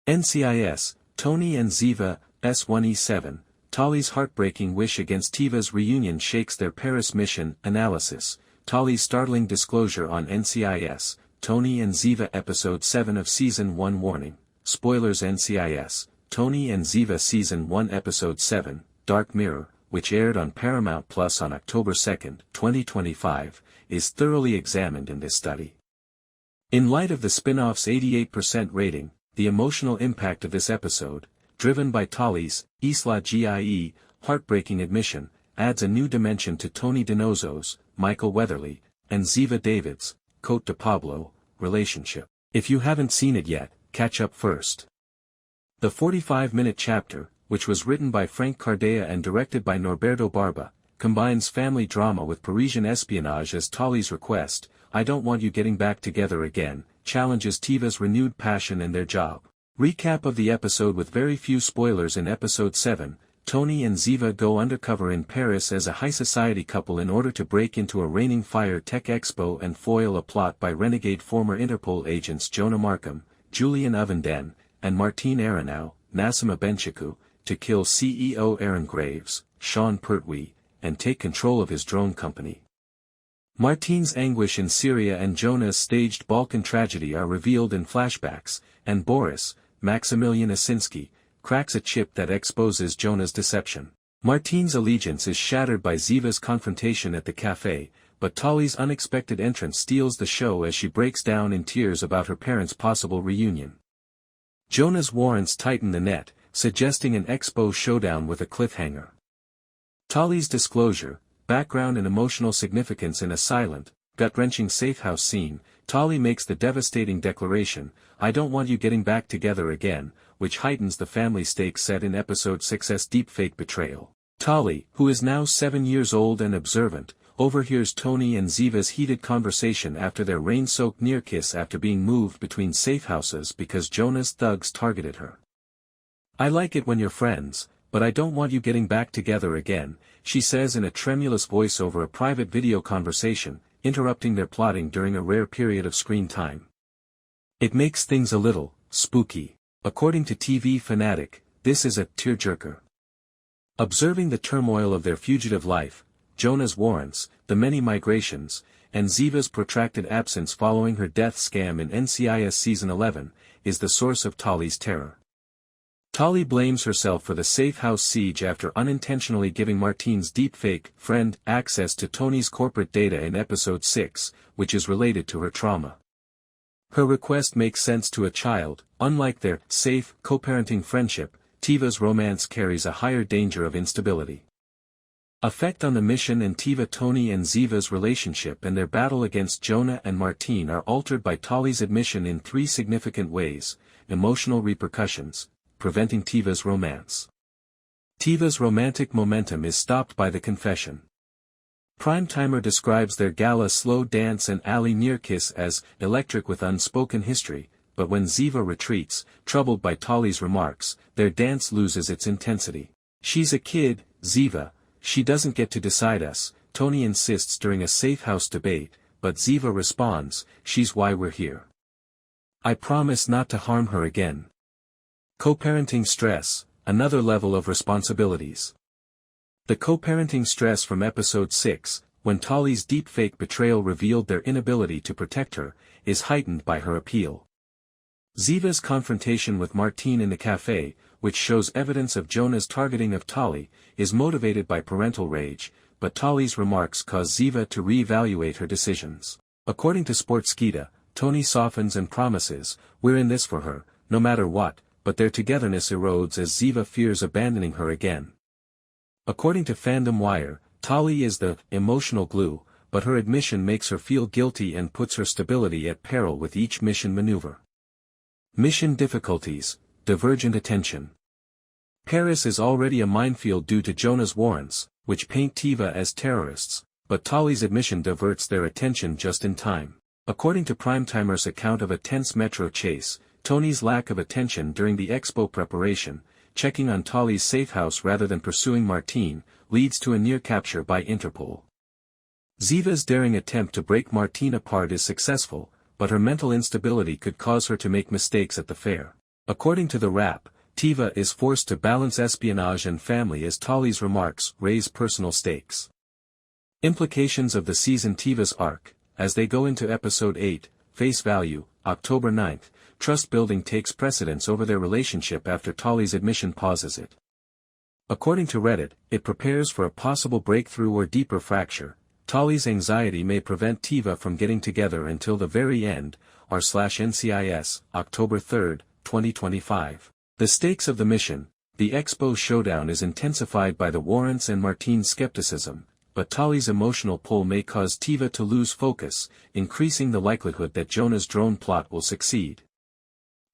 NCIS, Tony and Ziva, S1XE7, Tali's heartbreaking wish against Tiva's reunion shakes their Paris mission. Analysis, Tali's startling disclosure on NCIS, Tony and Ziva Episode 7 of Season 1. Warning, spoilers. NCIS, Tony and Ziva Season 1 Episode 7, Dark Mirror, which aired on Paramount Plus on October 2, 2025, is thoroughly examined in this study. In light of the spin-off's 88% rating, the emotional impact of this episode, driven by Tali's, Isla-Gie, heartbreaking admission, adds a new dimension to Tony Donoso's, Michael Weatherly, and Ziva David's, Cote de Pablo, relationship. If you haven't seen it yet, catch up first. The 45-minute chapter, which was written by Frank Cardea and directed by Norberto Barba, combines family drama with Parisian espionage as Tali's request, "I don't want you getting back together again," challenges Tiva's renewed passion in their job. Recap of the episode with very few spoilers. In Episode 7, Tony and Ziva go undercover in Paris as a high society couple in order to break into a reigning fire tech expo and foil a plot by renegade former Interpol agents Jonah Markham, Julian Ovenden, and Martine Aronau, Nassima Benchiku, to kill CEO Aaron Graves, Sean Pertwee, and take control of his drone company. Martine's anguish in Syria and Jonah's staged Balkan tragedy are revealed in flashbacks, and Boris, Maximilian Asinski, cracks a chip that exposes Jonah's deception. Martine's allegiance is shattered by Ziva's confrontation at the café, but Tali's unexpected entrance steals the show as she breaks down in tears about her parents' possible reunion. Jonah's warrants tighten the net, suggesting an expo showdown with a cliffhanger. Tali's disclosure, background and emotional significance. In a silent, gut-wrenching safehouse scene, Tali makes the devastating declaration, "I don't want you getting back together again," which heightens the family stakes set in Episode 6's deepfake betrayal. Tali, who is now 7 years old and observant, overhears Tony and Ziva's heated conversation after their rain-soaked near-kiss after being moved between safehouses because Jonah's thugs targeted her. "I like it when you're friends, but I don't want you getting back together again," she says in a tremulous voice over a private video conversation, interrupting their plotting during a rare period of screen time. It makes things a little spooky. According to TV Fanatic, this is a tearjerker. Observing the turmoil of their fugitive life, Jonah's warrants, the many migrations, and Ziva's protracted absence following her death scam in NCIS Season 11, is the source of Tali's terror. Tali blames herself for the safehouse siege after unintentionally giving Martine's deepfake friend access to Tony's corporate data in Episode 6, which is related to her trauma. Her request makes sense to a child. Unlike their safe, co-parenting friendship, Tiva's romance carries a higher danger of instability. Effect on the mission. And Tiva, Tony and Ziva's relationship and their battle against Jonah and Martine are altered by Tali's admission in 3 significant ways: emotional repercussions, preventing Tiva's romance. Tiva's romantic momentum is stopped by the confession. Primetimer describes their gala slow dance and alley near-kiss as electric with unspoken history, but when Ziva retreats, troubled by Tali's remarks, their dance loses its intensity. "She's a kid, Ziva, she doesn't get to decide us," Tony insists during a safehouse debate, but Ziva responds, "She's why we're here. I promise not to harm her again." Co-parenting stress, another level of responsibilities. The co-parenting stress from Episode 6, when Tali's deepfake betrayal revealed their inability to protect her, is heightened by her appeal. Ziva's confrontation with Martine in the café, which shows evidence of Jonah's targeting of Tali, is motivated by parental rage, but Tali's remarks cause Ziva to reevaluate her decisions. According to Sportskeeda, Tony softens and promises, "We're in this for her, no matter what," but their togetherness erodes as Ziva fears abandoning her again. According to FandomWire, Tali is the emotional glue, but her admission makes her feel guilty and puts her stability at peril with each mission maneuver. Mission difficulties, divergent attention. Paris is already a minefield due to Jonah's warrants, which paint Tiva as terrorists, but Tali's admission diverts their attention just in time. According to Primetimer's account of a tense metro chase, Tony's lack of attention during the expo preparation, checking on Tali's safehouse rather than pursuing Martine, leads to a near capture by Interpol. Ziva's daring attempt to break Martine apart is successful, but her mental instability could cause her to make mistakes at the fair. According to the rap, Tiva is forced to balance espionage and family as Tali's remarks raise personal stakes. Implications of the season. Tiva's arc, as they go into episode 8, face value, October 9th, trust building takes precedence over their relationship after Tali's admission pauses it. According to Reddit, it prepares for a possible breakthrough or deeper fracture. Tali's anxiety may prevent Tiva from getting together until the very end, r/NCIS, October 3, 2025. The stakes of the mission. The Expo showdown is intensified by the warrants and Martine's skepticism, but Tali's emotional pull may cause Tiva to lose focus, increasing the likelihood that Jonah's drone plot will succeed.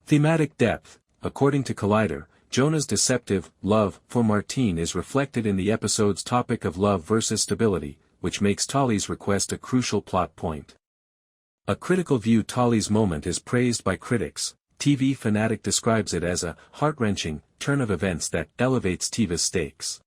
Thematic depth. According to Collider, Jonah's deceptive love for Martine is reflected in the episode's topic of love versus stability, which makes Tali's request a crucial plot point. A critical view. Tali's moment is praised by critics. TV Fanatic describes it as a heart-wrenching turn of events that elevates Tiva's stakes.